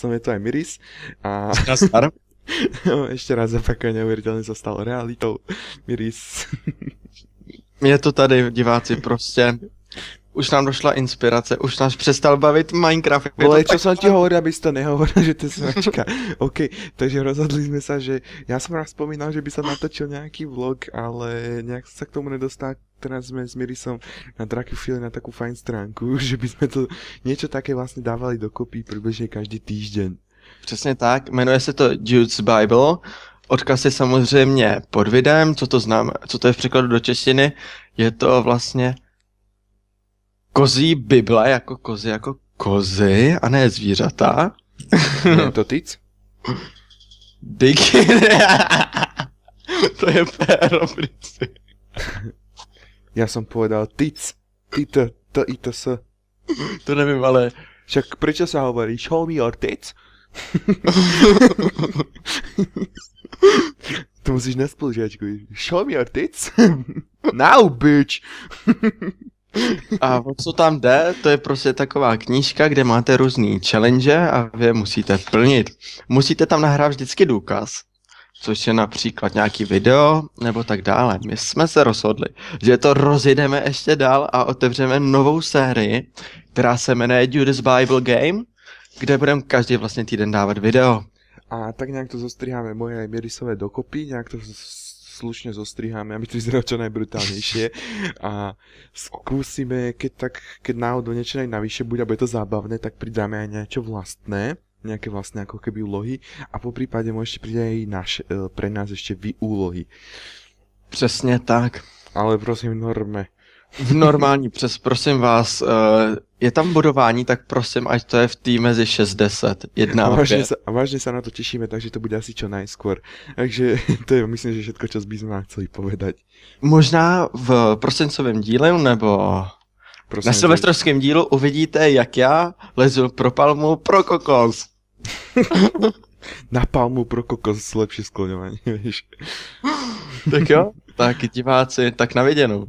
som je to aj Miris a ešte raz opakujem, neuvěřitelně se stal realitou. Miris. Je to tady, diváci, prostě. Už nám došla inspirace, už nás přestal bavit Minecraft. Vole, čo som ti hovoril, aby si to nehovoril, že to je sračka. OK, takže rozhodli sme sa, že ja som raz spomínal, že by sa natočil nejaký vlog, ale nejak sa k tomu nedostal. Teraz sme s Mirisom na Drakufile na takú fajn stránku, že by sme to niečo také vlastne dávali dokopy približne každý týždeň. Přesně tak, jmenuje se to Jude's Bible. Odkaz je samozřejmě pod videem, co to znamená, co to je v překladu do češtiny. Je to vlastně kozí Bible, jako kozy, a ne zvířata. Je to tyc? To je péro, princi. Ja som povedal tyc. T-I-T-S. To nevím, ale... Však prečo sa hovorí show me your tits? To musíš na spolužiačku. Show me your tits? Now, bitch! A o co tam jde, to je prostě taková knížka, kde máte různý challenge a vy je musíte plnit. Musíte tam nahrát vždycky důkaz, což je například nějaký video nebo tak dále. My jsme se rozhodli, že to rozjedeme ještě dál a otevřeme novou sérii, která se jmenuje Jude's Bible Game, kde budeme každý vlastně týden dávat video. A tak nějak to zostriháme moje aj Mirisové dokopy, nějak to slušne zostriháme, aby to vyzeralo čo najbrutálnejšie a skúsime, keď náhodou niečo navyše bude a bude to zábavné, tak pridáme aj niečo vlastné, nejaké vlastné ako keby úlohy a po prípade môžete pridať aj pre nás ešte vy úlohy. Přesně tak. Ale prosím v norme. V normální, prosím vás, je tam bodování, tak prosím, ať to je v tým mezi 6-10, 1 a 5. A vážne sa na to tešíme, takže to bude asi čo najskôr. Takže to je, myslím, že všetko, čo by sme vám chceli povedať. Možná v prosincovém díle, nebo na silvestrovském dílu uvidíte, jak já lezu pro palmu pro kokos. Na palmu pro kokos lepšie skloňovanie, vieš. Tak jo, tak diváci, tak na viděnou.